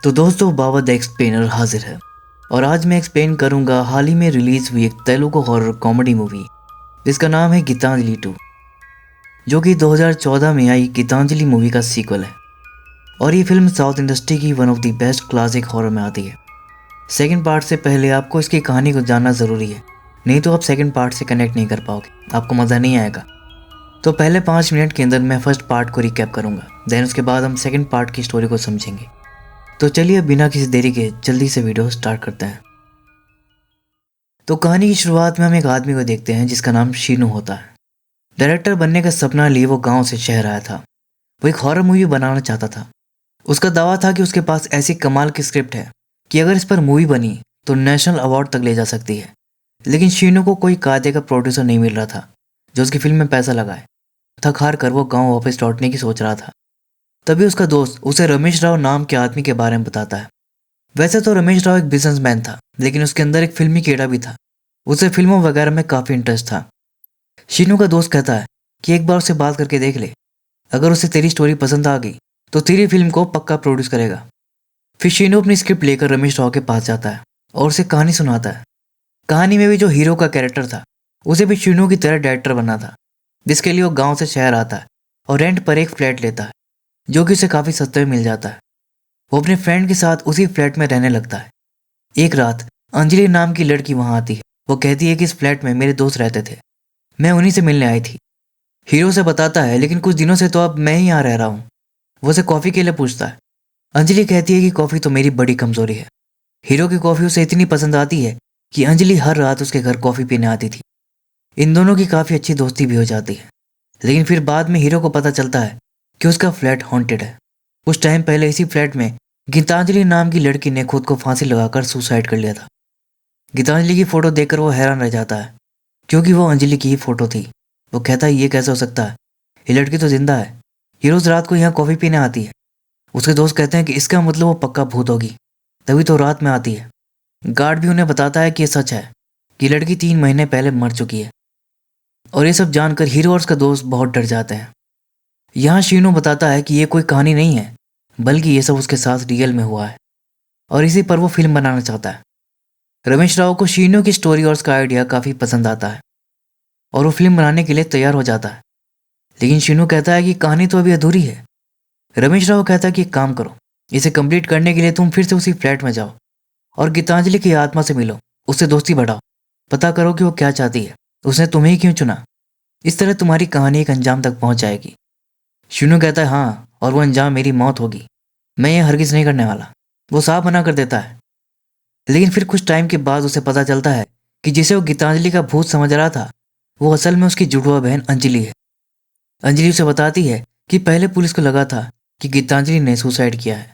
तो दोस्तों, बाबा the explainer हाजिर है और आज मैं एक्सप्लेन करूंगा हाल ही में रिलीज हुई एक तेलुगु हॉरर कॉमेडी मूवी जिसका नाम है गीतांजलि 2, जो कि 2014 में आई गीतांजलि मूवी का सीक्वल है। और ये फिल्म साउथ इंडस्ट्री की one of the best classic horror में आती है। सेकंड पार्ट से पहले आपको इसकी कहानी को जानना ज़रूरी है, नहीं तो आप सेकंड पार्ट से कनेक्ट नहीं कर पाओगे, आपको मज़ा नहीं आएगा। तो पहले 5 मिनट के अंदर मैं फर्स्ट पार्ट को रिकैप करूंगा, देन उसके बाद हम सेकंड पार्ट की स्टोरी को समझेंगे। तो चलिए बिना किसी देरी के जल्दी से वीडियो स्टार्ट करते हैं। तो कहानी की शुरुआत में हम एक आदमी को देखते हैं जिसका नाम शीनू होता है। डायरेक्टर बनने का सपना लिए वो गांव से शहर आया था। वो एक हॉरर मूवी बनाना चाहता था। उसका दावा था कि उसके पास ऐसी कमाल की स्क्रिप्ट है कि अगर इस पर मूवी बनी तो नेशनल अवार्ड तक ले जा सकती है। लेकिन शीनू को कोई कायदे का प्रोड्यूसर नहीं मिल रहा था जो उसकी फिल्म में पैसा लगाए। थक हार कर वो गाँव वापस लौटने की सोच रहा था। तभी उसका दोस्त उसे रमेश राव नाम के आदमी के बारे में बताता है। वैसे तो रमेश राव एक बिजनेसमैन था, लेकिन उसके अंदर एक फिल्मी कीड़ा भी था। उसे फिल्मों वगैरह में काफ़ी इंटरेस्ट था। शीनू का दोस्त कहता है कि एक बार उससे बात करके देख ले, अगर उसे तेरी स्टोरी पसंद आ गई तो तेरी फिल्म को पक्का प्रोड्यूस करेगा। फिर शीनू अपनी स्क्रिप्ट लेकर रमेश राव के पास जाता है और उसे कहानी सुनाता है। कहानी में भी जो हीरो का कैरेक्टर था उसे भी शीनू की तरह डायरेक्टर बनना था, जिसके लिए वो गाँव से शहर आता है और रेंट पर एक फ्लैट लेता है जो कि उसे काफ़ी सस्ते में मिल जाता है। वो अपने फ्रेंड के साथ उसी फ्लैट में रहने लगता है। एक रात अंजलि नाम की लड़की वहाँ आती है। वो कहती है कि इस फ्लैट में मेरे दोस्त रहते थे, मैं उन्हीं से मिलने आई थी। हीरो से बताता है लेकिन कुछ दिनों से तो अब मैं ही यहाँ रह रहा हूँ। वो उसे कॉफ़ी के लिए पूछता है। अंजलि कहती है कि कॉफ़ी तो मेरी बड़ी कमज़ोरी है। हीरो की कॉफ़ी उसे इतनी पसंद आती है कि अंजलि हर रात उसके घर कॉफ़ी पीने आती थी। इन दोनों की काफ़ी अच्छी दोस्ती भी हो जाती है। लेकिन फिर बाद में हीरो को पता चलता है कि उसका फ्लैट हॉन्टेड है। कुछ टाइम पहले इसी फ्लैट में गीतांजलि नाम की लड़की ने खुद को फांसी लगाकर सुसाइड कर लिया था। गीतांजलि की फ़ोटो देखकर वो हैरान रह जाता है, क्योंकि वो अंजलि की ही फ़ोटो थी। वो कहता है ये कैसे हो सकता है, ये लड़की तो जिंदा है। ये रोज़ रात को यहाँ कॉफ़ी पीने आती है। उसके दोस्त कहते हैं कि इसका मतलब वो पक्का भूत होगी, तभी तो रात में आती है। गार्ड भी उन्हें बताता है कि ये सच है कि लड़की 3 महीने पहले मर चुकी है। और ये सब जानकर हीरो और उसका दोस्त बहुत डर जाते हैं। यहाँ शीनू बताता है कि ये कोई कहानी नहीं है, बल्कि ये सब उसके साथ रियल में हुआ है और इसी पर वो फिल्म बनाना चाहता है। रमेश राव को शीनू की स्टोरी और उसका आइडिया काफ़ी पसंद आता है और वो फिल्म बनाने के लिए तैयार हो जाता है। लेकिन शीनू कहता है कि कहानी तो अभी अधूरी है। रमेश राव कहता है कि एक काम करो, इसे कंप्लीट करने के लिए तुम फिर से उसी फ्लैट में जाओ और गीतांजलि की आत्मा से मिलो, उससे दोस्ती बढ़ाओ, पता करो कि वो क्या चाहती है, उसने तुम्हें ही क्यों चुना। इस तरह तुम्हारी कहानी एक अंजाम तक पहुंच जाएगी। शीनू कहता है हाँ, और वो अंजाम मेरी मौत होगी। मैं ये हरगिज़ नहीं करने वाला। वो साफ मना कर देता है। लेकिन फिर कुछ टाइम के बाद उसे पता चलता है कि जिसे वो गीतांजलि का भूत समझ रहा था वो असल में उसकी जुड़वा बहन अंजलि है। अंजलि उसे बताती है कि पहले पुलिस को लगा था कि गीतांजलि ने सुसाइड किया है,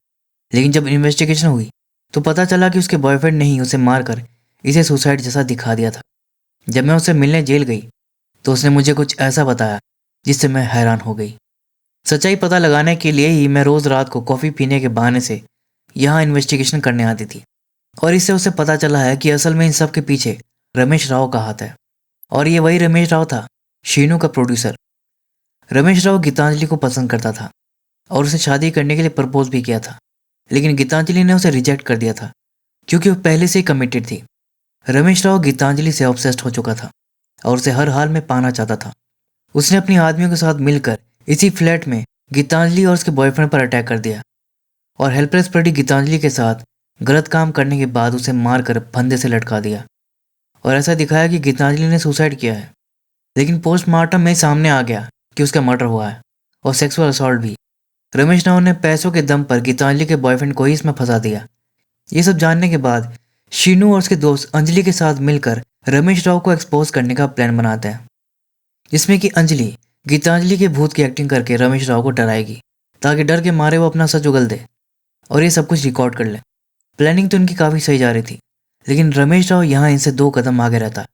लेकिन जब इन्वेस्टिगेशन हुई तो पता चला कि उसके बॉयफ्रेंड ने ही उसे मारकर इसे सुसाइड जैसा दिखा दिया था। जब मैं उससे मिलने जेल गई तो उसने मुझे कुछ ऐसा बताया जिससे मैं हैरान हो गई। सच्चाई पता लगाने के लिए ही मैं रोज़ रात को कॉफ़ी पीने के बहाने से यहाँ इन्वेस्टिगेशन करने आती थी और इससे उसे पता चला है कि असल में इन सब के पीछे रमेश राव का हाथ है। और ये वही रमेश राव था, शीनू का प्रोड्यूसर। रमेश राव गीतांजलि को पसंद करता था और उसे शादी करने के लिए प्रपोज भी किया था, लेकिन गीतांजलि ने उसे रिजेक्ट कर दिया था क्योंकि वो पहले से ही कमिटेड थी। रमेश राव गीतांजलि से ऑब्सेस्ड हो चुका था और उसे हर हाल में पाना चाहता था। उसने अपनी आदमियों के साथ मिलकर इसी फ्लैट में गीतांजलि और उसके बॉयफ्रेंड पर अटैक कर दिया और हेल्पलेस पड़ी गीतांजलि के साथ गलत काम करने के बाद उसे मारकर फंदे से लटका दिया और ऐसा दिखाया कि गीतांजलि ने सुसाइड किया है। लेकिन पोस्टमार्टम में सामने आ गया कि उसका मर्डर हुआ है और सेक्सुअल असॉल्ट भी। रमेश राव ने पैसों के दम पर गीतांजलि के बॉयफ्रेंड को ही इसमें फंसा दिया। ये सब जानने के बाद शीनू और उसके दोस्त अंजलि के साथ मिलकर रमेश राव को एक्सपोज करने का प्लान बनाते हैं, जिसमें कि अंजलि गीतांजलि के भूत की एक्टिंग करके रमेश राव को डराएगी ताकि डर के मारे वो अपना सच उगल दे और ये सब कुछ रिकॉर्ड कर ले। प्लानिंग तो उनकी काफ़ी सही जा रही थी, लेकिन रमेश राव यहाँ इनसे 2 कदम आगे रहता।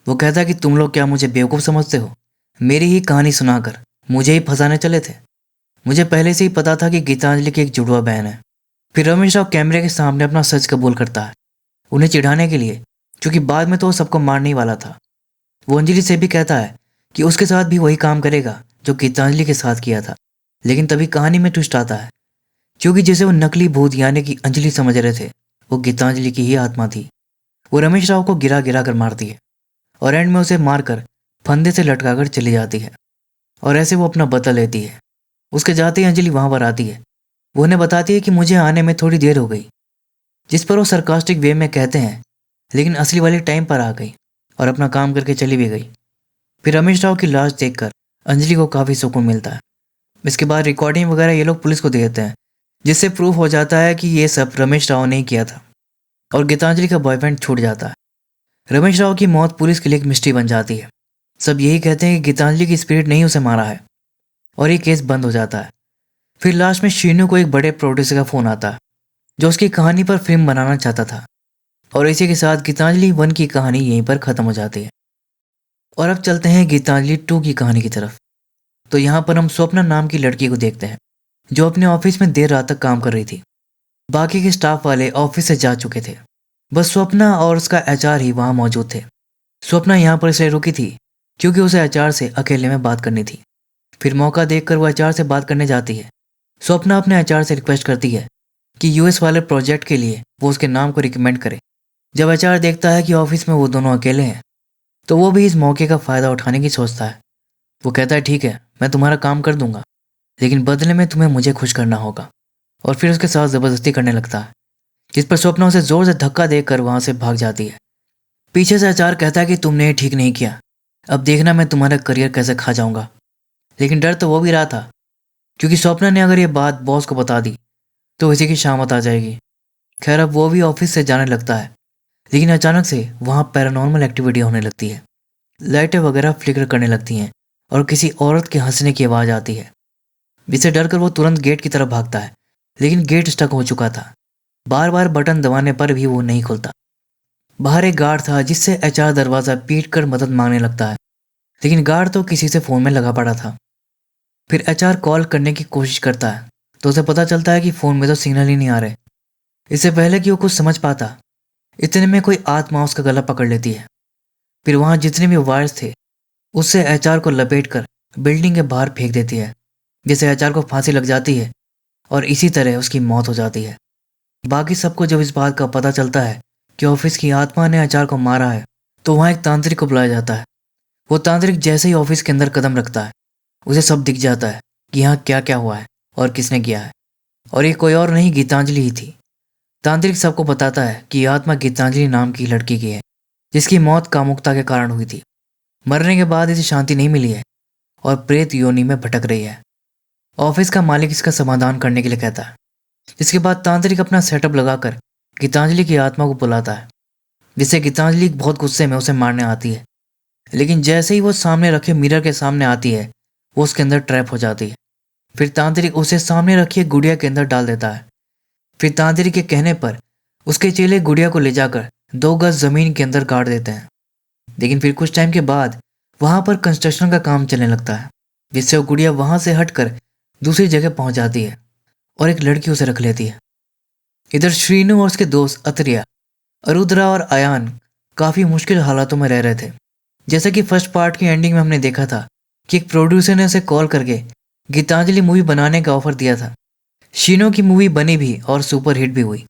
वो कहता कि तुम लोग क्या मुझे बेवकूफ़ समझते हो, मेरी ही कहानी सुनाकर मुझे ही फंसाने चले थे। मुझे पहले से ही पता था कि गीतांजलि की एक जुड़वा बहन है। फिर रमेश राव कैमरे के सामने अपना सच कबूल करता है, उन्हें चिढ़ाने के लिए, क्योंकि बाद में तो वो सबको मारने ही वाला था। वो अंजलि से भी कहता है कि उसके साथ भी वही काम करेगा जो गीतांजलि के साथ किया था। लेकिन तभी कहानी में ट्विस्ट आता है क्योंकि जिसे वो नकली भूत यानी कि अंजलि समझ रहे थे वो गीतांजलि की ही आत्मा थी। वो रमेश राव को गिरा गिरा कर मारती है और एंड में उसे मारकर फंदे से लटकाकर चली जाती है और ऐसे वो अपना बदला लेती है। उसके जाते ही अंजलि वहां पर आती है। वो उन्हें बताती है कि मुझे आने में थोड़ी देर हो गई, जिस पर वो सरकास्टिक वे में कहते हैं लेकिन असली वाली टाइम पर आ गई और अपना काम करके चली भी गई। फिर रमेश राव की लाश देखकर अंजलि को काफ़ी सुकून मिलता है। इसके बाद रिकॉर्डिंग वगैरह ये लोग पुलिस को दे देते हैं, जिससे प्रूफ हो जाता है कि ये सब रमेश राव ने ही किया था और गीतांजलि का बॉयफ्रेंड छूट जाता है। रमेश राव की मौत पुलिस के लिए एक मिस्ट्री बन जाती है। सब यही कहते हैं कि गीतांजलि की स्पिरिट ने ही उसे मारा है और ये केस बंद हो जाता है। फिर लास्ट में शीनू को एक बड़े प्रोड्यूसर का फ़ोन आता है जो उसकी कहानी पर फिल्म बनाना चाहता था और इसी के साथ गीतांजलि 1 की कहानी यहीं पर ख़त्म हो जाती है। और अब चलते हैं गीतांजलि 2 की कहानी की तरफ। तो यहाँ पर हम स्वप्ना नाम की लड़की को देखते हैं जो अपने ऑफिस में देर रात तक काम कर रही थी। बाकी के स्टाफ वाले ऑफिस से जा चुके थे, बस स्वप्ना और उसका एचआर ही वहाँ मौजूद थे। स्वप्ना यहाँ पर इसलिए रुकी थी क्योंकि उसे एचआर से अकेले में बात करनी थी। फिर मौका देखकर वो एचआर से बात करने जाती है। स्वप्ना अपने एचआर से रिक्वेस्ट करती है कि यूएस वाले प्रोजेक्ट के लिए वो उसके नाम को रिकमेंड करे। जब एचआर देखता है कि ऑफिस में वो दोनों अकेले हैं तो वो भी इस मौके का फ़ायदा उठाने की सोचता है। वो कहता है ठीक है, मैं तुम्हारा काम कर दूंगा, लेकिन बदले में तुम्हें मुझे खुश करना होगा। और फिर उसके साथ ज़बरदस्ती करने लगता है, जिस पर स्वप्ना उसे ज़ोर से धक्का देकर वहाँ से भाग जाती है। पीछे से एचआर कहता है कि तुमने ये ठीक नहीं किया, अब देखना मैं तुम्हारा करियर कैसे खा जाऊँगा। लेकिन डर तो वो भी रहा था क्योंकि स्वप्ना ने अगर ये बात बॉस को बता दी तो इसी की शामत आ जाएगी। खैर अब वो भी ऑफिस से जाने लगता है, लेकिन अचानक से वहाँ पैरानॉर्मल एक्टिविटी होने लगती है। लाइटें वगैरह फ्लिकर करने लगती हैं और किसी औरत के हंसने की आवाज़ आती है, जिससे डरकर वो तुरंत गेट की तरफ भागता है, लेकिन गेट स्टक हो चुका था। बार बार बटन दबाने पर भी वो नहीं खुलता। बाहर एक गार्ड था जिससे एचआर दरवाज़ा पीट कर मदद मांगने लगता है, लेकिन गार्ड तो किसी से फ़ोन में लगा पड़ा था। फिर एचआर कॉल करने की कोशिश करता है तो उसे पता चलता है कि फ़ोन में तो सिग्नल ही नहीं आ रहे। इससे पहले कि वो कुछ समझ पाता, इतने में कोई आत्मा उसका गला पकड़ लेती है। फिर वहाँ जितने भी वायर्स थे उससे एचआर को लपेटकर बिल्डिंग के बाहर फेंक देती है, जिससे एचआर को फांसी लग जाती है और इसी तरह उसकी मौत हो जाती है। बाकी सबको जब इस बात का पता चलता है कि ऑफिस की आत्मा ने एचआर को मारा है तो वहाँ एक तांत्रिक को बुलाया जाता है। वो तांत्रिक जैसे ही ऑफिस के अंदर कदम रखता है उसे सब दिख जाता है कि यहाँ क्या क्या हुआ है और किसने किया है, और ये कोई और नहीं गीतांजलि ही थी। तांत्रिक सबको बताता है कि आत्मा गीतांजलि नाम की लड़की की है जिसकी मौत कामुकता के कारण हुई थी। मरने के बाद इसे शांति नहीं मिली है और प्रेत योनि में भटक रही है। ऑफिस का मालिक इसका समाधान करने के लिए कहता है। इसके बाद तांत्रिक अपना सेटअप लगाकर गीतांजलि की आत्मा को बुलाता है, जिससे गीतांजलि बहुत गुस्से में उसे मारने आती है। लेकिन जैसे ही वो सामने रखे मिरर के सामने आती है वो उसके अंदर ट्रैप हो जाती है। फिर तांत्रिक उसे सामने रखी गुड़िया के अंदर डाल देता है। फिर तांत्रिक के कहने पर उसके चेले गुड़िया को ले जाकर 2 गज ज़मीन के अंदर गाड़ देते हैं। लेकिन फिर कुछ टाइम के बाद वहाँ पर कंस्ट्रक्शन का काम चलने लगता है, जिससे वो गुड़िया वहाँ से हटकर दूसरी जगह पहुँच जाती है और एक लड़की उसे रख लेती है। इधर श्रीनु और उसके दोस्त अत्रिया, अरुद्रा और अयान काफ़ी मुश्किल हालातों में रह रहे थे। जैसा कि फर्स्ट पार्ट की एंडिंग में हमने देखा था कि एक प्रोड्यूसर ने उसे कॉल करके गीतांजलि मूवी बनाने का ऑफर दिया था। शीनो की मूवी बनी भी और सुपर हिट भी हुई।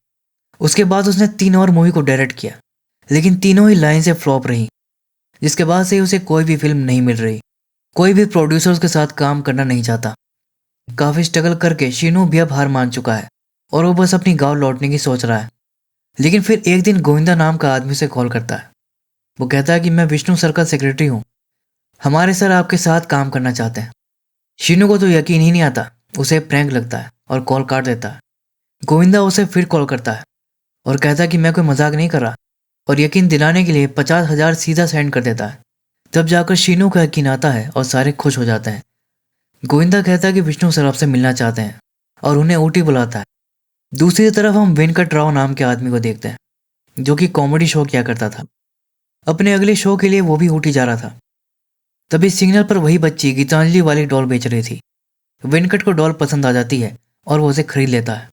उसके बाद उसने 3 और मूवी को डायरेक्ट किया, लेकिन तीनों ही लाइन से फ्लॉप रही, जिसके बाद से उसे कोई भी फिल्म नहीं मिल रही। कोई भी प्रोड्यूसर उसके साथ काम करना नहीं चाहता। काफ़ी स्ट्रगल करके शीनो भी अब हार मान चुका है और वो बस अपनी गाँव लौटने की सोच रहा है। लेकिन फिर एक दिन गोविंदा नाम का आदमी उसे कॉल करता है। वो कहता है कि मैं विष्णु सर का सेक्रेटरी हूँ, हमारे सर आपके साथ काम करना चाहते हैं। शीनो को तो यकीन ही नहीं आता, उसे प्रैंक लगता है और कॉल काट देता है। गोविंदा उसे फिर कॉल करता है और कहता है कि मैं कोई मजाक नहीं कर रहा, और यकीन दिलाने के लिए 50,000 सीधा सेंड कर देता है। तब जाकर शीनो को यकीन आता है और सारे खुश हो जाते हैं। गोविंदा कहता है कि विष्णु सर आपसे मिलना चाहते हैं और उन्हें ऊटी बुलाता है। दूसरी तरफ हम वेंकट राव नाम के आदमी को देखते हैं, जो कि कॉमेडी शो किया करता था। अपने अगले शो के लिए वो भी ऊटी जा रहा था। तभी सिग्नल पर वही बच्ची गीतांजलि वाली डॉल बेच रही थी। वेंकट को डॉल पसंद आ जाती है और वो उसे खरीद लेता है।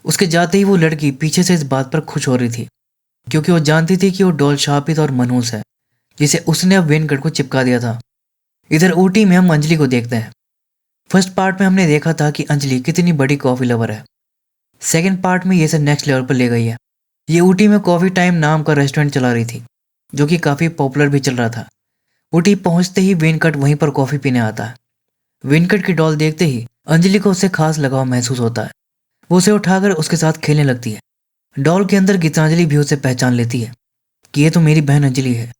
उसके जाते ही वो लड़की पीछे से इस बात पर खुश हो रही थी, क्योंकि वो जानती थी कि वो डॉल शापित और मनहूस है, जिसे उसने अब वेंकट को चिपका दिया था। इधर ऊटी में हम अंजलि को देखते हैं। फर्स्ट पार्ट में हमने देखा था कि अंजलि कितनी बड़ी कॉफी लवर है सेकेंड पार्ट में ये सब नेक्स्ट लेवल पर ले गई है। ये ऊटी में कॉफ़ी टाइम नाम का रेस्टोरेंट चला रही थी, जो कि काफ़ी पॉपुलर भी चल रहा था। ऊटी पहुंचते ही वेनकट वहीं पर कॉफ़ी पीने आता है। वेनकट की डॉल देखते ही अंजलि को उससे खास लगाव महसूस होता है। वो उसे उठाकर उसके साथ खेलने लगती है। डॉल के अंदर गीतांजलि भी उसे पहचान लेती है कि ये तो मेरी बहन अंजलि है।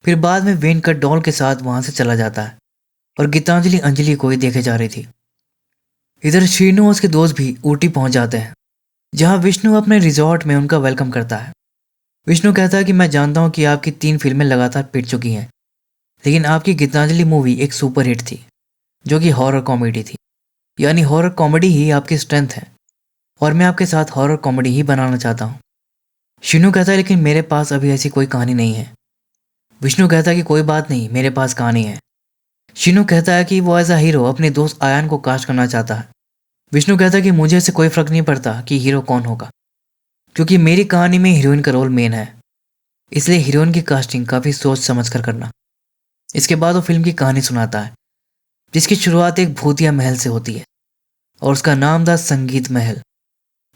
फिर बाद में वेनकट डॉल के साथ वहां से चला जाता है और गीतांजलि अंजलि को ही देखे जा रही थी। इधर शीनू और उसके दोस्त भी ऊटी पहुंच जाते हैं, जहां विष्णु अपने रिजॉर्ट में उनका वेलकम करता है। विष्णु कहता है कि मैं जानता हूं कि आपकी 3 फिल्में लगातार पिट चुकी हैं, लेकिन आपकी गीतांजलि मूवी एक सुपरहिट थी, जो कि हॉरर कॉमेडी थी। यानी हॉरर कॉमेडी ही आपकी स्ट्रेंथ है और मैं आपके साथ हॉरर कॉमेडी ही बनाना चाहता हूँ। शीनू कहता है लेकिन मेरे पास अभी ऐसी कोई कहानी नहीं है। विष्णु कहता है कि कोई बात नहीं, मेरे पास कहानी है। शीनू कहता है कि वो एज अ हीरो अपने दोस्त आयान को कास्ट करना चाहता है। विष्णु कहता है कि मुझे इससे कोई फर्क नहीं पड़ता कि हीरो कौन होगा, क्योंकि मेरी कहानी में हीरोइन का रोल मेन है, इसलिए हीरोइन की कास्टिंग काफ़ी सोच समझ कर करना। इसके बाद वो फिल्म की कहानी सुनाता है, जिसकी शुरुआत एक भूतिया महल से होती है और उसका नाम था संगीत महल।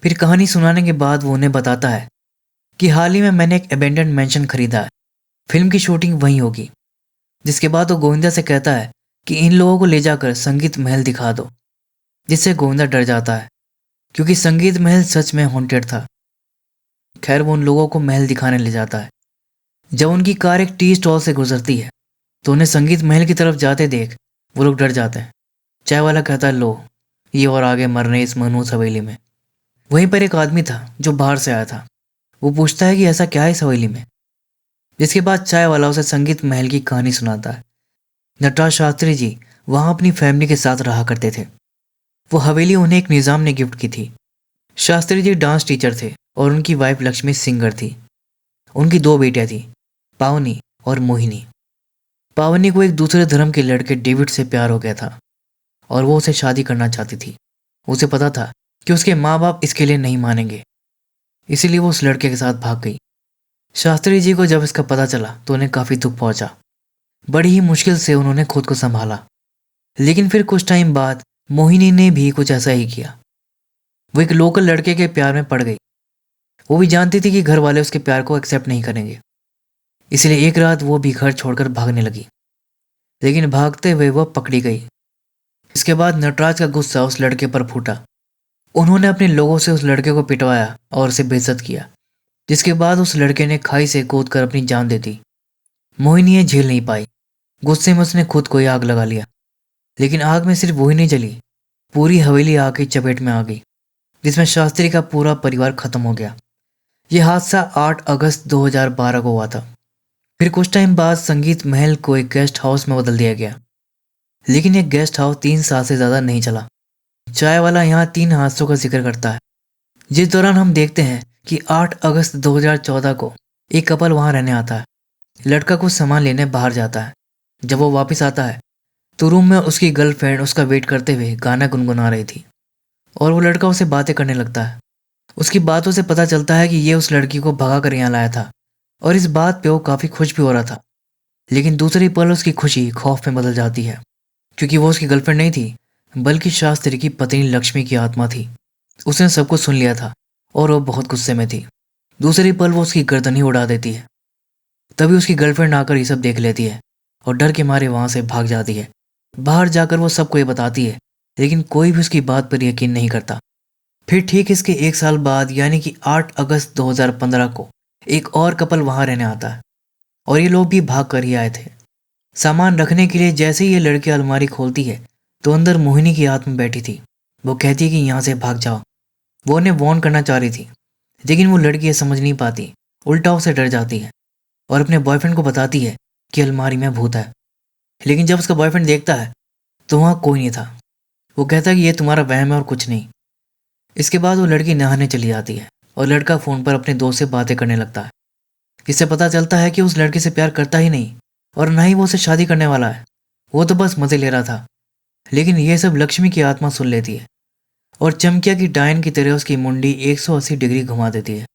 फिर कहानी सुनाने के बाद वो उन्हें बताता है कि हाल ही में मैंने एक अबेंडेंड मैंशन खरीदा है, फिल्म की शूटिंग वहीं होगी। जिसके बाद वो गोविंदा से कहता है कि इन लोगों को ले जाकर संगीत महल दिखा दो, जिससे गोविंदा डर जाता है, क्योंकि संगीत महल सच में हॉन्टेड था। खैर वो उन लोगों को महल दिखाने ले जाता है। जब उनकी कार एक टी स्टॉल से गुजरती है तो उन्हें संगीत महल की तरफ जाते देख वो लोग डर जाते हैं। चाय वाला कहता है, लो ये और आगे मरने इस मनहूस हवेली में। वहीं पर एक आदमी था जो बाहर से आया था। वो पूछता है कि ऐसा क्या है इस हवेली में। जिसके बाद चाय वाला उसे संगीत महल की कहानी सुनाता है। नटराज शास्त्री जी वहाँ अपनी फैमिली के साथ रहा करते थे। वो हवेली उन्हें एक निज़ाम ने गिफ्ट की थी। शास्त्री जी डांस टीचर थे और उनकी वाइफ लक्ष्मी सिंगर थी। उनकी 2 बेटियां थी, पावनी और मोहिनी। पावनी को एक दूसरे धर्म के लड़के डेविड से प्यार हो गया था और वो उसे शादी करना चाहती थी। उसे पता था कि उसके माँ बाप इसके लिए नहीं मानेंगे, इसीलिए वो उस लड़के के साथ भाग गई। शास्त्री जी को जब इसका पता चला तो उन्हें काफ़ी दुख पहुंचा। बड़ी ही मुश्किल से उन्होंने खुद को संभाला, लेकिन फिर कुछ टाइम बाद मोहिनी ने भी कुछ ऐसा ही किया। वो एक लोकल लड़के के प्यार में पड़ गई। वो भी जानती थी कि घर वाले उसके प्यार को एक्सेप्ट नहीं करेंगे, इसलिए एक रात वो भी घर छोड़कर भागने लगी। लेकिन भागते हुए वह पकड़ी गई। इसके बाद नटराज का गुस्सा उस लड़के पर फूटा। उन्होंने अपने लोगों से उस लड़के को पिटवाया और उसे बेइज्जत किया, जिसके बाद उस लड़के ने खाई से कूदकर अपनी जान दे दी। मोहिनी ये झेल नहीं पाई। गुस्से में उसने खुद को ही आग लगा लिया, लेकिन आग में सिर्फ वही नहीं जली, पूरी हवेली आग की चपेट में आ गई, जिसमें शास्त्री का पूरा परिवार खत्म हो गया। यह हादसा 8 अगस्त 2012 को हुआ था। फिर कुछ टाइम बाद संगीत महल को एक गेस्ट हाउस में बदल दिया गया, लेकिन यह गेस्ट हाउस 3 साल से ज़्यादा नहीं चला। चाय वाला यहाँ 3 हादसों का जिक्र करता है, जिस दौरान हम देखते हैं कि 8 अगस्त 2014 को एक कपल वहाँ रहने आता है। लड़का कुछ सामान लेने बाहर जाता है। जब वो वापस आता है तो रूम में उसकी गर्लफ्रेंड उसका वेट करते हुए गाना गुनगुना रही थी और वो लड़का उसे बातें करने लगता है। उसकी बातों से पता चलता है कि ये उस लड़की को भगा कर यहाँ लाया था और इस बात पे वो काफ़ी खुश भी हो रहा था। लेकिन दूसरी पल उसकी खुशी खौफ में बदल जाती है, क्योंकि वो उसकी गर्लफ्रेंड नहीं थी, बल्कि शास्त्री की पत्नी लक्ष्मी की आत्मा थी। उसने सब कुछ सुन लिया था और वो बहुत गुस्से में थी। दूसरी पल वो उसकी गर्दन ही उड़ा देती है। तभी उसकी गर्लफ्रेंड आकर ये सब देख लेती है और डर के मारे वहाँ से भाग जाती है। बाहर जाकर वो सबको ये बताती है, लेकिन कोई भी उसकी बात पर यकीन नहीं करता। फिर ठीक इसके 1 साल बाद यानी कि 8 अगस्त 2015 को एक और कपल वहाँ रहने आता है और ये लोग भी भाग कर ही आए थे। सामान रखने के लिए जैसे ही ये लड़की अलमारी खोलती है तो अंदर मोहिनी की आत्मा बैठी थी। वो कहती है कि यहाँ से भाग जाओ। वो उन्हें वार्न करना चाह रही थी, लेकिन वो लड़की ये समझ नहीं पाती, उल्टा उससे डर जाती है और अपने बॉयफ्रेंड को बताती है कि अलमारी में भूत है। लेकिन जब उसका बॉयफ्रेंड देखता है तो वहाँ कोई नहीं था। वो कहता है कि ये तुम्हारा वहम है और कुछ नहीं। इसके बाद वो लड़की नहाने चली जाती है और लड़का फ़ोन पर अपने दोस्त से बातें करने लगता है। इससे पता चलता है कि उस लड़के से प्यार करता ही नहीं और ना ही वो उससे शादी करने वाला है। वो तो बस मज़े ले रहा था। लेकिन ये सब लक्ष्मी की आत्मा सुन लेती है और चमकिया की डायन की तरह उसकी मुंडी 180 डिग्री घुमा देती है।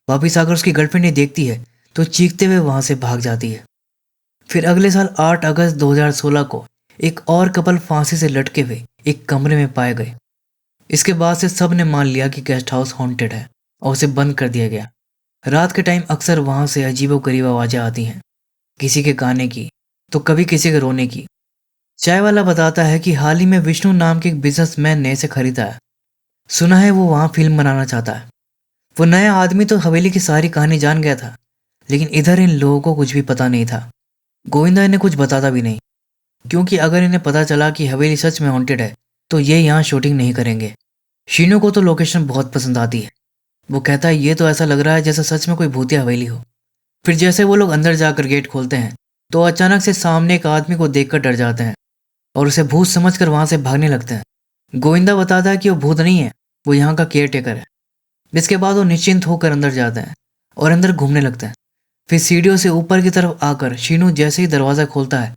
वापिस आकर उसकी गर्लफ्रेंड ने देखती है तो चीखते हुए वहाँ से भाग जाती है। फिर अगले साल 8 अगस्त 2016 को एक और कपल फांसी से लटके हुए एक कमरे में पाए गए। इसके बाद से सब ने मान लिया कि गेस्ट हाउस हॉन्टेड है और उसे बंद कर दिया गया। रात के टाइम अक्सर वहां से अजीबोगरीब आवाजें आती हैं, किसी के गाने की तो कभी किसी के रोने की। चाय वाला बताता है कि हाल ही में विष्णु नाम के एक बिजनेसमैन ने इसे खरीदा है। सुना है वो वहां फिल्म बनाना चाहता है। वो नया आदमी तो हवेली की सारी कहानी जान गया था, लेकिन इधर इन लोगों को कुछ भी पता नहीं था। गोविंदा इन्हें कुछ बताता भी नहीं, क्योंकि अगर इन्हें पता चला कि हवेली सच में हॉन्टेड है तो ये यहाँ शूटिंग नहीं करेंगे। शीनू को तो लोकेशन बहुत पसंद आती है। वो कहता है ये तो ऐसा लग रहा है जैसे सच में कोई भूतिया हवेली हो। फिर जैसे वो लोग अंदर जाकर गेट खोलते हैं तो अचानक से सामने एक आदमी को देखकर डर जाते हैं और उसे भूत समझकर वहां से भागने लगते हैं। गोविंदा बताता है कि वो भूत नहीं है, वो यहाँ का केयर टेकर है। जिसके बाद वो निश्चिंत होकर अंदर जाते हैं और अंदर घूमने लगते हैं। फिर सीढ़ियों से ऊपर की तरफ आकर शीनू जैसे ही दरवाज़ा खोलता है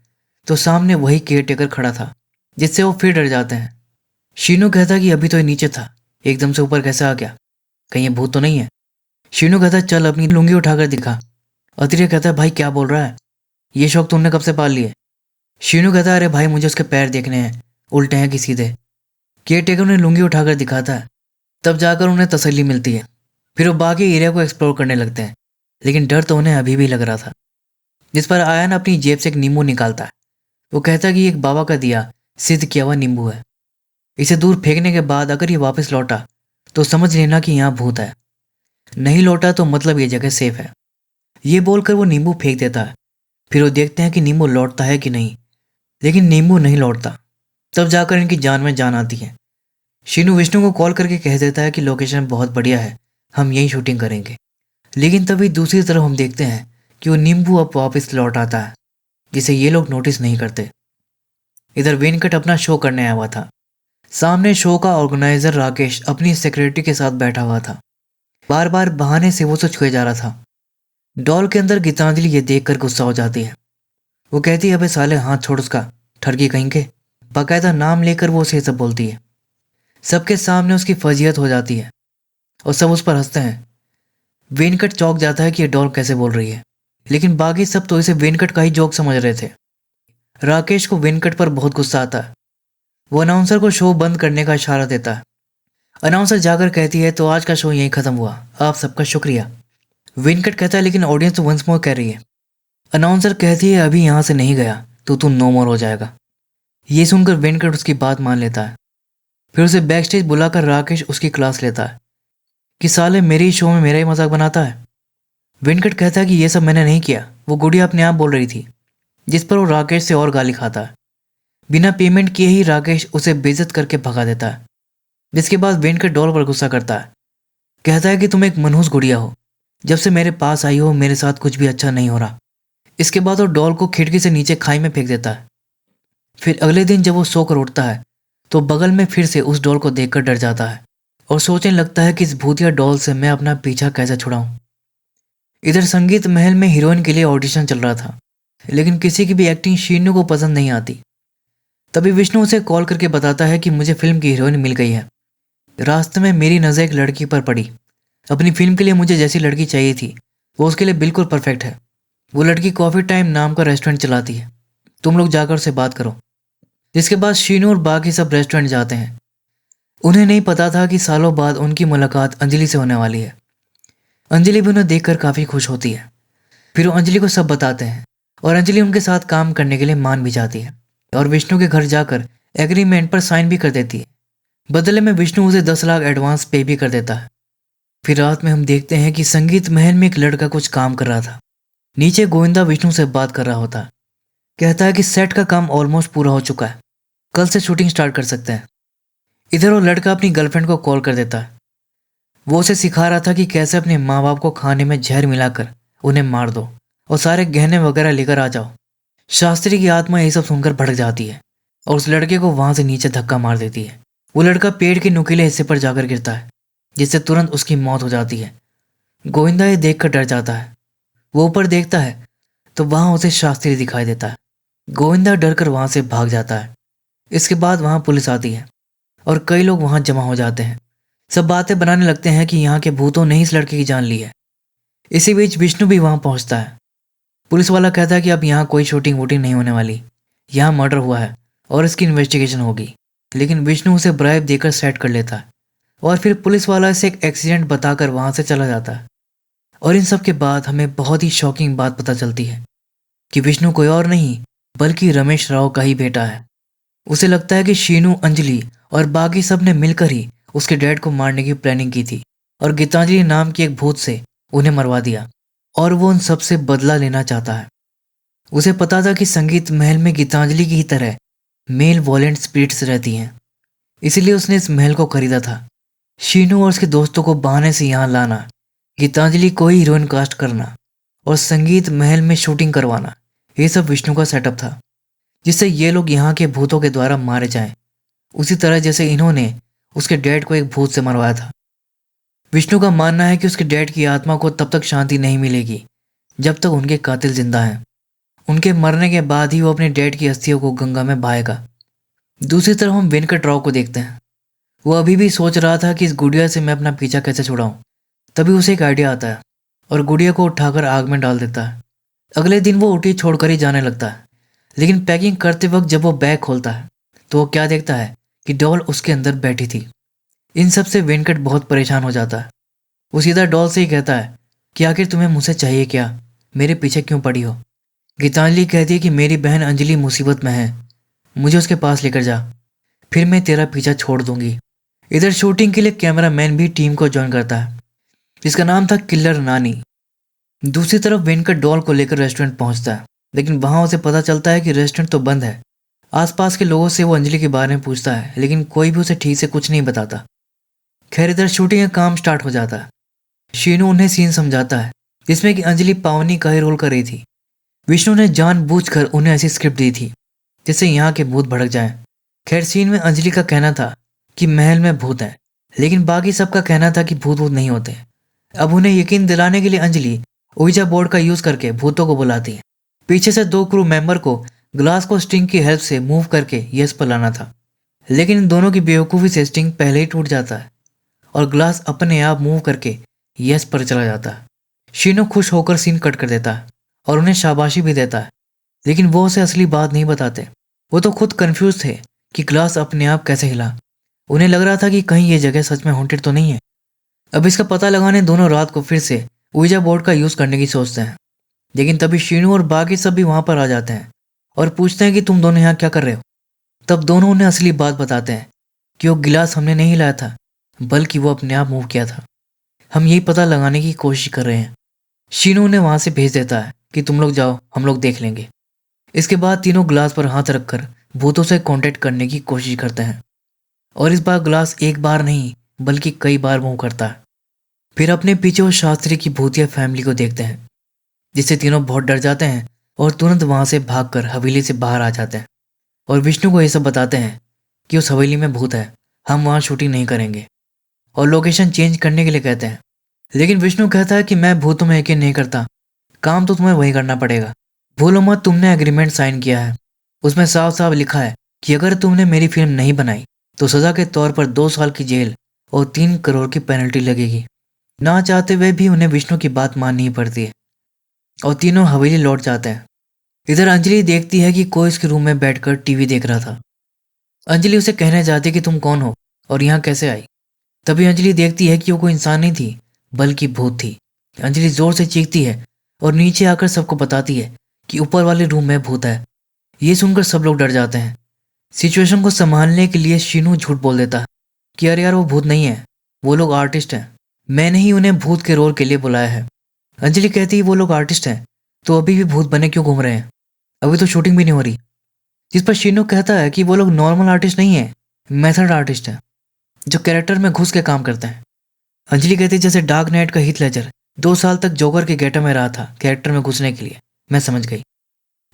तो सामने वही केयर टेकर खड़ा था, जिससे वो फिर डर जाते हैं। शीनू कहता है कि अभी तो ये नीचे था, एकदम से ऊपर कैसे आ गया, कहीं ये भूत तो नहीं है। शीनू कहता है चल अपनी लुंगी उठाकर दिखा। अतिरिय कहता है भाई क्या बोल रहा है, ये शौक तुमने कब से पाल लिए। शीनू कहता है अरे भाई मुझे उसके पैर देखने हैं, उल्टे हैं कि सीधे। केयर टेकर उन्हें लुंगी उठाकर दिखाता है, तब जाकर उन्हें तसल्ली मिलती है। फिर वो बाकी एरिया को एक्सप्लोर करने लगते हैं, लेकिन डर तो उन्हें अभी भी लग रहा था। जिस पर आयन अपनी जेब से एक नींबू निकालता है। वो कहता है कि एक बाबा का दिया सिद्ध किया हुआ नींबू है, इसे दूर फेंकने के बाद अगर ये वापस लौटा तो समझ लेना कि यहाँ भूत है, नहीं लौटा तो मतलब ये जगह सेफ है। ये बोलकर वो नींबू फेंक देता है। फिर वो देखते हैं कि नींबू लौटता है कि नहीं, लेकिन नींबू नहीं लौटता। तब जाकर इनकी जान में जान आती है। शीनू विष्णु को कॉल करके कह देता है कि लोकेशन बहुत बढ़िया है, हम यहीं शूटिंग करेंगे। लेकिन तभी दूसरी तरफ हम देखते हैं कि वो नींबू अब वापस लौट आता है, जिसे ये लोग नोटिस नहीं करते। इधर वेंकट अपना शो करने आया हुआ था। सामने शो का ऑर्गेनाइजर राकेश अपनी सेक्रेटरी के साथ बैठा हुआ था। बार बार बहाने से वो उसे छुए जा रहा था। डॉल के अंदर गीतांजलि ये देखकर गुस्सा हो जाती है। वो कहती है अबे साले हाथ छोड़ उसका, ठरकी कहीं के। बाकायदा नाम लेकर वो उसे सब बोलती है। सबके सामने उसकी फजीहत हो जाती है और सब उस पर हंसते हैं। वेंकट चौंक जाता है कि ये डॉल कैसे बोल रही है, लेकिन बाकी सब तो इसे वेंकट का ही जोक समझ रहे थे। राकेश को वेंकट पर बहुत गुस्सा आता है। वो अनाउंसर को शो बंद करने का इशारा देता है। अनाउंसर जाकर कहती है तो आज का शो यहीं खत्म हुआ, आप सबका शुक्रिया। वेंकट कहता है लेकिन ऑडियंस तो वंस मोर कह रही है। अनाउंसर कहती है अभी यहाँ से नहीं गया तो तू नो मोर हो जाएगा। ये सुनकर वेंकट उसकी बात मान लेता है। फिर उसे बैक स्टेज बुलाकर राकेश उसकी क्लास लेता है कि साले मेरे ही शो में मेरा ही मजाक बनाता है। वेंकट कहता है कि ये सब मैंने नहीं किया, वो गुड़िया अपने आप बोल रही थी। जिस पर वो राकेश से और गाली खाता है। बिना पेमेंट किए ही राकेश उसे बेइज्जत करके भगा देता है। जिसके बाद वेंकट डॉल पर गुस्सा करता है। कहता है कि तुम एक मनहूस गुड़िया हो, जब से मेरे पास आई हो मेरे साथ कुछ भी अच्छा नहीं हो रहा। इसके बाद वो डॉल को खिड़की से नीचे खाई में फेंक देता है। फिर अगले दिन जब वो सोकर उठता है तो बगल में फिर से उस डॉल को देखकर डर जाता है और सोचने लगता है कि इस भूतिया डॉल से मैं अपना पीछा कैसे छुड़ाऊं। इधर संगीत महल में हीरोइन के लिए ऑडिशन चल रहा था, लेकिन किसी की भी एक्टिंग शीनू को पसंद नहीं आती। तभी विष्णु उसे कॉल करके बताता है कि मुझे फिल्म की हीरोइन मिल गई है। रास्ते में मेरी नज़र एक लड़की पर पड़ी। अपनी फिल्म के लिए मुझे जैसी लड़की चाहिए थी वो उसके लिए बिल्कुल परफेक्ट है। वो लड़की कॉफ़ी टाइम नाम का रेस्टोरेंट चलाती है, तुम लोग जाकर उससे बात करो। जिसके बाद शीनू और बाकी सब रेस्टोरेंट जाते हैं। उन्हें नहीं पता था कि सालों बाद उनकी मुलाकात अंजलि से होने वाली है। अंजलि भी उन्हें देखकर काफ़ी खुश होती है। फिर वो अंजलि को सब बताते हैं और अंजलि उनके साथ काम करने के लिए मान भी जाती है और विष्णु के घर जाकर एग्रीमेंट पर साइन भी कर देती है। बदले में विष्णु उसे 10 लाख एडवांस पे भी कर देता है। फिर रात में हम देखते हैं कि संगीत महल में एक लड़का कुछ काम कर रहा था। नीचे गोविंदा विष्णु से बात कर रहा होता है। कहता है कि सेट का काम ऑलमोस्ट पूरा हो चुका है, कल से शूटिंग स्टार्ट कर सकते हैं। इधर वो लड़का अपनी गर्लफ्रेंड को कॉल कर देता है। वो उसे सिखा रहा था कि कैसे अपने माँ बाप को खाने में जहर मिलाकर उन्हें मार दो और सारे गहने वगैरह लेकर आ जाओ। शास्त्री की आत्मा ये सब सुनकर भड़क जाती है और उस लड़के को वहां से नीचे धक्का मार देती है। वो लड़का पेड़ के नुकीले हिस्से पर जाकर गिरता है, जिससे तुरंत उसकी मौत हो जाती है। गोविंदा ये देखकर डर जाता है। वो ऊपर देखता है तो वहां उसे शास्त्री दिखाई देता है। गोविंदा डरकर वहां से भाग जाता है। इसके बाद वहां पुलिस आती है और कई लोग वहां जमा हो जाते हैं। सब बातें बनाने लगते हैं कि यहाँ के भूतों ने इस लड़के की जान ली है। इसी बीच विष्णु भी वहां पहुंचता है। पुलिस वाला कहता है कि अब यहाँ कोई शूटिंग वूटिंग नहीं होने वाली, यहाँ मर्डर हुआ है और इसकी इन्वेस्टिगेशन होगी। लेकिन विष्णु उसे ब्राइब देकर सेट कर लेता है और फिर पुलिस वाला इसे एक एक्सीडेंट बताकर वहां से चला जाता है। और इन सब के बाद हमें बहुत ही शॉकिंग बात पता चलती है कि विष्णु कोई और नहीं बल्कि रमेश राव का ही बेटा है। उसे लगता है कि शीनू, अंजलि और बाकी सब ने मिलकर ही उसके डैड को मारने की प्लानिंग की थी और गीतांजलि नाम की एक भूत से उन्हें मरवा दिया और वो उन सब से बदला लेना चाहता है। उसे पता था कि संगीत महल में गीतांजलि की ही तरह मेल वॉलेंट स्पिरिट्स रहती हैं, इसीलिए उसने इस महल को खरीदा था। शीनू और उसके दोस्तों को बहाने से यहाँ लाना, गीतांजलि को ही हीरोइन कास्ट करना और संगीत महल में शूटिंग करवाना, ये सब विष्णु का सेटअप था जिससे ये लोग यहाँ के भूतों के द्वारा मारे जाएं, उसी तरह जैसे इन्होंने उसके डैड को एक भूत से मरवाया था। विष्णु का मानना है कि उसके डैड की आत्मा को तब तक शांति नहीं मिलेगी जब तक उनके कातिल जिंदा हैं। उनके मरने के बाद ही वो अपने डैड की अस्थियों को गंगा में बहाएगा। दूसरी तरफ हम वेंकट राव को देखते हैं। वो अभी भी सोच रहा था कि इस गुड़िया से मैं अपना पीछा कैसे छुड़ाऊं। तभी उसे एक आइडिया आता है और गुड़िया को उठाकर आग में डाल देता है। अगले दिन वो उठी छोड़कर ही जाने लगता है, लेकिन पैकिंग करते वक्त जब वो बैग खोलता है तो वो क्या देखता है कि डॉल उसके अंदर बैठी थी। इन सब से वेंकट बहुत परेशान हो जाता है। वो सीधा डॉल से ही कहता है कि आखिर तुम्हें मुझसे चाहिए क्या, मेरे पीछे क्यों पड़ी हो। गीतांजलि कहती है कि मेरी बहन अंजलि मुसीबत में है, मुझे उसके पास लेकर जा, फिर मैं तेरा पीछा छोड़ दूंगी। इधर शूटिंग के लिए कैमरामैन भी टीम को ज्वाइन करता है जिसका नाम था किलर नानी। दूसरी तरफ वेंकट डॉल को लेकर रेस्टोरेंट पहुंचता है, लेकिन वहां उसे पता चलता है कि रेस्टोरेंट तो बंद है। आसपास के लोगों से वो अंजलि के बारे में पूछता है, लेकिन कोई भी उसे ठीक से कुछ नहीं बताता। खैर इधर शूटिंग का काम स्टार्ट हो जाता है। शीनू उन्हें सीन समझाता है जिसमें कि अंजलि पावनी का ही रोल कर रही थी। विष्णु ने जानबूझकर उन्हें ऐसी स्क्रिप्ट दी थी जिससे यहाँ के भूत भड़क जाएं। खैर सीन में अंजलि का कहना था कि महल में भूत है, लेकिन बाकी सबका कहना था कि भूत भूत नहीं होते। अब उन्हें यकीन दिलाने के लिए अंजलि ओइजा बोर्ड का यूज करके भूतों को बुलाती है। पीछे से 2 क्रू मेंबर को ग्लास को स्टिंग की हेल्प से मूव करके यस पर लाना था, लेकिन इन दोनों की बेवकूफ़ी से स्टिंग पहले ही टूट जाता है और ग्लास अपने आप मूव करके यस पर चला जाता है। शीनो खुश होकर सीन कट कर देता है और उन्हें शाबाशी भी देता है, लेकिन वो उसे असली बात नहीं बताते। वो तो खुद कंफ्यूज थे कि ग्लास अपने आप कैसे हिला। उन्हें लग रहा था कि कहीं ये जगह सच में हॉन्टेड तो नहीं है। अब इसका पता लगाने दोनों रात को फिर से ouija बोर्ड का यूज करने की सोचते हैं, लेकिन तभी शीनू और बाकी सब भी वहां पर आ जाते हैं और पूछते हैं कि तुम दोनों यहाँ क्या कर रहे हो। तब दोनों उन्हें असली बात बताते हैं कि वो गिलास हमने नहीं लाया था, बल्कि वो अपने आप मूव किया था। हम यही पता लगाने की कोशिश कर रहे हैं। शीनू उन्हें वहां से भेज देता है कि तुम लोग जाओ, हम लोग देख लेंगे। इसके बाद तीनों ग्लास पर हाथ रखकर भूतों से कांटेक्ट करने की कोशिश करते हैं और इस बार ग्लास एक बार नहीं बल्कि कई बार मूव करता है। फिर अपने पीछे वो शास्त्री की भूतिया फैमिली को देखते हैं, जिससे तीनों बहुत डर जाते हैं और तुरंत वहां से भागकर हवेली से बाहर आ जाते हैं और विष्णु को ये सब बताते हैं कि उस हवेली में भूत है, हम वहां शूटिंग नहीं करेंगे और लोकेशन चेंज करने के लिए कहते हैं। लेकिन विष्णु कहता है कि मैं भूतों में यकीन नहीं करता, काम तो तुम्हें वही करना पड़ेगा। भूलो मत, तुमने एग्रीमेंट साइन किया है, उसमें साफ साफ लिखा है कि अगर तुमने मेरी फिल्म नहीं बनाई तो सजा के तौर पर 2 साल की जेल और 3 करोड़ की पेनल्टी लगेगी। ना चाहते हुए भी उन्हें विष्णु की बात माननी ही पड़ती है और तीनों हवेली लौट जाते हैं। इधर अंजलि देखती है कि कोई उसके रूम में बैठकर टीवी देख रहा था। अंजलि उसे कहने जाती है कि तुम कौन हो और यहाँ कैसे आई। तभी अंजलि देखती है कि वो कोई इंसान नहीं थी बल्कि भूत थी। अंजलि जोर से चीखती है और नीचे आकर सबको बताती है कि ऊपर वाले रूम में भूत है। ये सुनकर सब लोग डर जाते हैं। सिचुएशन को संभालने के लिए शीनू झूठ बोल देता है कि अरे यार वो भूत नहीं है, वो लोग आर्टिस्ट हैं, मैंने ही उन्हें भूत के रोल के लिए बुलाया है। अंजलि कहती है वो लोग आर्टिस्ट हैं तो अभी भी भूत बने क्यों घूम रहे हैं, अभी तो शूटिंग भी नहीं हो रही। जिस पर शीनू कहता है कि वो लोग नॉर्मल आर्टिस्ट नहीं है, मेथड आर्टिस्ट हैं जो कैरेक्टर में घुस के काम करते हैं। अंजलि कहती है जैसे डार्क नाइट का हीथ लेजर 2 साल तक जोकर के गेटअप में रहा था कैरेक्टर में घुसने के लिए, मैं समझ गई।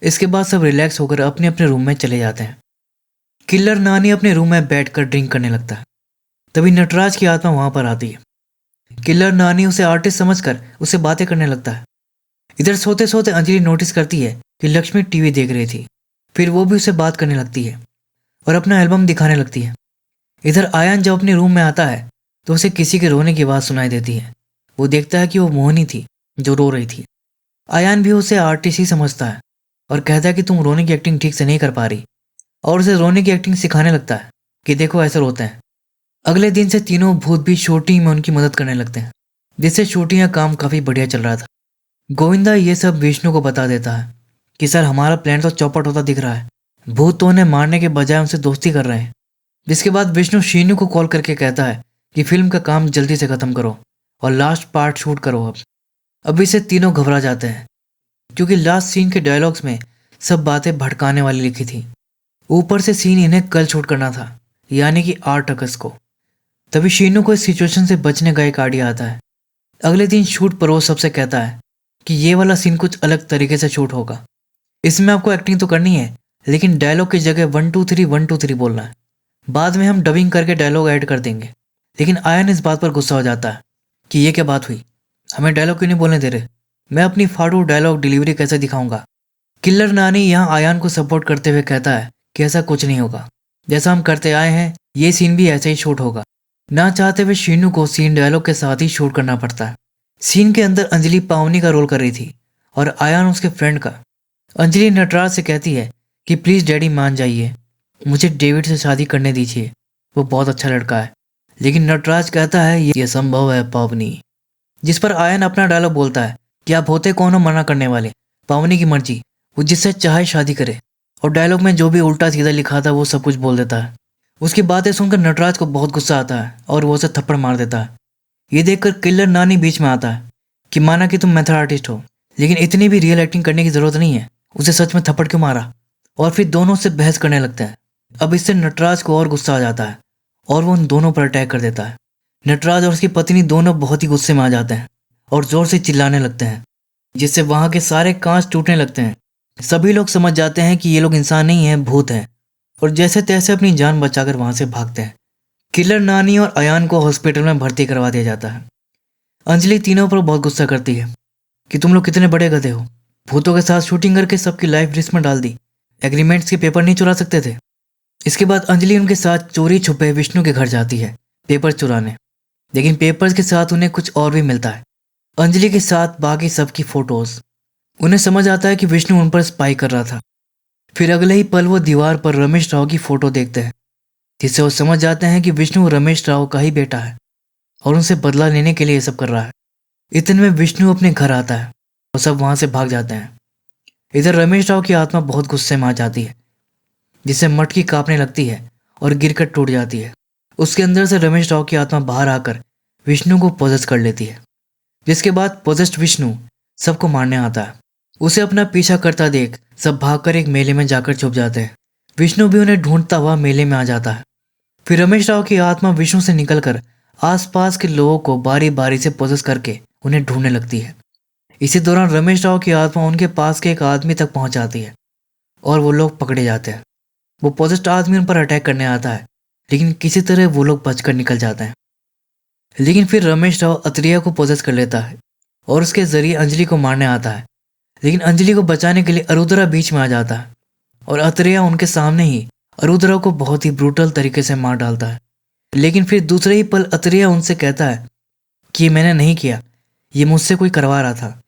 इसके बाद सब रिलैक्स होकर अपने अपने रूम में चले जाते हैं। किलर नानी अपने रूम में बैठकर ड्रिंक करने लगता है। तभी नटराज की आत्मा वहां पर आती है। किलर नानी उसे आर्टिस्ट समझकर उससे बातें करने लगता है। इधर सोते सोते अंजलि नोटिस करती है कि लक्ष्मी टीवी देख रही थी। फिर वो भी उससे बात करने लगती है और अपना एल्बम दिखाने लगती है। इधर आयान जब अपने रूम में आता है तो उसे किसी के रोने की आवाज़ सुनाई देती है। वो देखता है कि वो मोहनी थी जो रो रही थी। आयान भी उसे आर्टिस्ट ही समझता है और कहता है कि तुम रोने की एक्टिंग ठीक से नहीं कर पा रही और उसे रोने की एक्टिंग सिखाने लगता है। कि देखो ऐसा होता है। अगले दिन से तीनों भूत भी शूटिंग में उनकी मदद करने लगते हैं, जिससे शूटिंग का काम काफ़ी बढ़िया चल रहा था। गोविंदा ये सब विष्णु को बता देता है कि सर हमारा प्लान तो चौपट होता दिख रहा है, भूत तो उन्हें मारने के बजाय उनसे दोस्ती कर रहे हैं। जिसके बाद विष्णु शीनू को कॉल करके कहता है कि फिल्म का काम जल्दी से ख़त्म करो और लास्ट पार्ट शूट करो। अब इसे तीनों घबरा जाते हैं क्योंकि लास्ट सीन के डायलॉग्स में सब बातें भड़काने वाली लिखी थी। ऊपर से सीन इन्हें कल शूट करना था, यानी कि 8 अगस्त को। तभी शीनू को इस सिचुएशन से बचने का एक आइडिया आता है। अगले दिन शूट परोस सबसे कहता है कि ये वाला सीन कुछ अलग तरीके से शूट होगा। इसमें आपको एक्टिंग तो करनी है, लेकिन डायलॉग की जगह 1 2 3 1 2 3 बोलना है। बाद में हम डबिंग करके डायलॉग ऐड कर देंगे। लेकिन आयन इस बात पर गुस्सा हो जाता है कि ये क्या बात हुई, हमें डायलॉग क्यों नहीं बोलने दे रहे, मैं अपनी फाड़ू डायलॉग डिलीवरी कैसे दिखाऊंगा। किल्लर नानी यहाँ आयान को सपोर्ट करते हुए कहता है कि ऐसा कुछ नहीं होगा, जैसा हम करते आए हैं ये सीन भी ऐसे ही शूट होगा। ना चाहते हुए शीनू को सीन डायलॉग के साथ ही शूट करना पड़ता है। सीन के अंदर अंजलि पावनी का रोल कर रही थी और आयान उसके फ्रेंड का। अंजलि नटराज से कहती है कि प्लीज़ डैडी मान जाइए, मुझे डेविड से शादी करने दीजिए, वो बहुत अच्छा लड़का है। लेकिन नटराज कहता है ये संभव है पावनी। जिस पर आयन अपना डायलॉग बोलता है कि आप होते कौन हो मना करने वाले, पावनी की मर्जी, वो जिससे चाहे शादी करे। और डायलॉग में जो भी उल्टा सीधा लिखा था वो सब कुछ बोल देता है। उसकी बातें सुनकर नटराज को बहुत गुस्सा आता है और वो उसे थप्पड़ मार देता है। ये देखकर किल्लर नानी बीच में आता है कि माना कि तुम मेथड आर्टिस्ट हो, लेकिन इतनी भी रियल एक्टिंग करने की जरूरत नहीं है, उसे सच में थप्पड़ क्यों मारा। और फिर दोनों से बहस करने लगते हैं। अब इससे नटराज को और गुस्सा आ जाता है और वो उन दोनों पर अटैक कर देता है। नटराज और उसकी पत्नी दोनों बहुत ही गुस्से में आ जाते हैं और जोर से चिल्लाने लगते हैं, जिससे वहां के सारे कांच टूटने लगते हैं। सभी लोग समझ जाते हैं कि ये लोग इंसान नहीं हैं, भूत हैं, और जैसे तैसे अपनी जान बचाकर वहां से भागते हैं। किलर नानी और अयान को हॉस्पिटल में भर्ती करवा दिया जाता है। अंजलि तीनों पर बहुत गुस्सा करती है कि तुम लोग कितने बड़े गधे हो, भूतों के साथ शूटिंग करके सबकी लाइफ रिस्क में डाल दी, एग्रीमेंट्स के पेपर नहीं चुरा सकते थे। इसके बाद अंजलि उनके साथ चोरी छुपे विष्णु के घर जाती है पेपर चुराने, लेकिन पेपर्स के साथ उन्हें कुछ और भी मिलता है, अंजलि के साथ बाकी सबकी फोटोज। उन्हें समझ आता है कि विष्णु उन पर स्पाई कर रहा था। फिर अगले ही पल वो दीवार पर रमेश राव की फोटो देखते हैं, जिससे वो समझ जाते हैं कि विष्णु रमेश राव का ही बेटा है और उनसे बदला लेने के लिए ये सब कर रहा है। इतने में विष्णु अपने घर आता है और सब वहां से भाग जाते हैं। इधर रमेश राव की आत्मा बहुत गुस्से में आ जाती है, जिससे मटकी कांपने लगती है और गिरकर टूट जाती है। उसके अंदर से रमेश राव की आत्मा बाहर आकर विष्णु को पोजेस कर लेती है, जिसके बाद पोजेस्ड विष्णु सबको मारने आता है। उसे अपना पीछा करता देख सब भागकर एक मेले में जाकर छुप जाते हैं। विष्णु भी उन्हें ढूंढता हुआ मेले में आ जाता है। फिर रमेश राव की आत्मा विष्णु से निकलकर आसपास के लोगों को बारी बारी से पोजेस करके उन्हें ढूंढने लगती है। इसी दौरान रमेश राव की आत्मा उनके पास के एक आदमी तक पहुंच जाती है और वो लोग पकड़े जाते हैं। वो पोजेस्ड आदमी उन पर अटैक करने आता है, लेकिन किसी तरह वो लोग बचकर निकल जाते हैं। लेकिन फिर रमेश राव अत्रेया को पोजेस कर लेता है और उसके जरिए अंजलि को मारने आता है। लेकिन अंजलि को बचाने के लिए अरुद्रा बीच में आ जाता है और अत्रेया उनके सामने ही अरुद्रा को बहुत ही ब्रूटल तरीके से मार डालता है। लेकिन फिर दूसरे ही पल अत्रेया उनसे कहता है कि ये मैंने नहीं किया, ये मुझसे कोई करवा रहा था।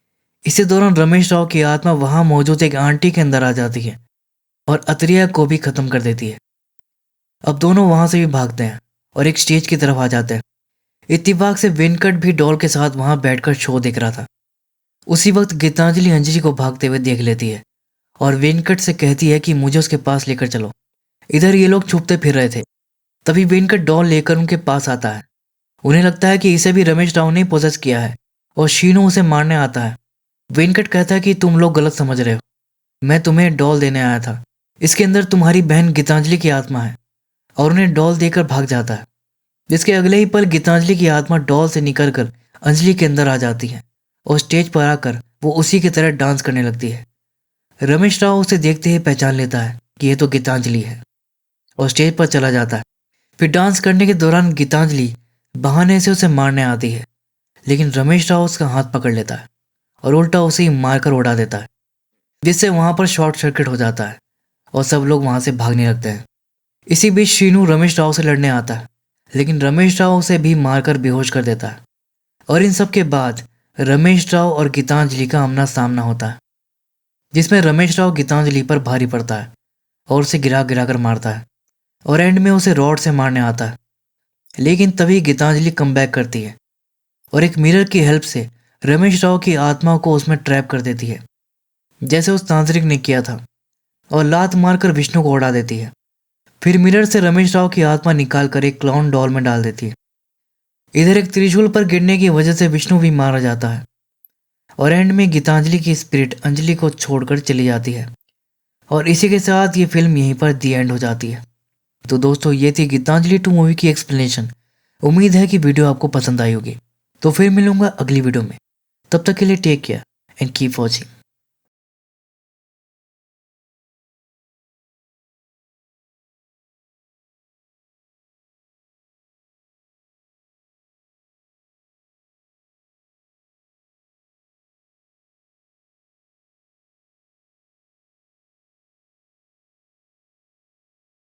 इसी दौरान रमेश राव की आत्मा वहां मौजूद एक आंटी के अंदर आ जाती है और अत्रेया को भी खत्म कर देती है। अब दोनों वहां से भी भागते हैं और एक स्टेज की तरफ आ जाते हैं। इत्तेफाक से वेंकट भी डॉल के साथ वहां बैठकर शो देख रहा था। उसी वक्त गीतांजलि अंजलि को भागते हुए देख लेती है और वेंकट से कहती है कि मुझे उसके पास लेकर चलो। इधर ये लोग छुपते फिर रहे थे, तभी वेंकट डॉल लेकर उनके पास आता है। उन्हें लगता है कि इसे भी रमेश राव ने पोजेस किया है और शीनू उसे मारने आता है। वेंकट कहता है कि तुम लोग गलत समझ रहे हो, मैं तुम्हें डॉल देने आया था, इसके अंदर तुम्हारी बहन गीतांजलि की आत्मा है, और उन्हें डॉल देकर भाग जाता है। जिसके अगले ही पल गीतांजलि की आत्मा डॉल से निकलकर अंजलि के अंदर आ जाती है और स्टेज पर आकर वो उसी की तरह डांस करने लगती है। रमेश राव उसे देखते ही पहचान लेता है कि ये तो गीतांजलि है और स्टेज पर चला जाता है। फिर डांस करने के दौरान गीतांजलि बहाने से उसे मारने आती है, लेकिन रमेश राव उसका हाथ पकड़ लेता है और उल्टा उसे ही मारकर उड़ा देता है, जिससे वहां पर शॉर्ट सर्किट हो जाता है और सब लोग वहां से भागने लगते हैं। इसी बीच शीनू रमेश राव से लड़ने आता है, लेकिन रमेश राव उसे भी मारकर बेहोश कर देता है। और इन सब के बाद रमेश राव और गीतांजलि का आमना सामना होता है, जिसमें रमेश राव गीतांजलि पर भारी पड़ता है और उसे गिरा गिरा कर मारता है। और एंड में उसे रॉड से मारने आता है। लेकिन तभी गीतांजलि कमबैक करती है और एक मिरर की हेल्प से रमेश राव की आत्मा को उसमें ट्रैप कर देती है, जैसे उस तांत्रिक ने किया था, और लात मारकर विष्णु को उड़ा देती है। फिर मिरर से रमेश राव की आत्मा निकालकर एक क्लाउन डॉल में डाल देती है। इधर एक त्रिशूल पर गिरने की वजह से विष्णु भी मारा जाता है और एंड में गीतांजलि की स्पिरिट अंजलि को छोड़कर चली जाती है। और इसी के साथ ये फिल्म यहीं पर दी एंड हो जाती है। तो दोस्तों, ये थी गीतांजलि 2 मूवी की एक्सप्लेनेशन। उम्मीद है कि वीडियो आपको पसंद आई होगी। तो फिर मिलूंगा अगली वीडियो में। तब तक के लिए take care and keep watching.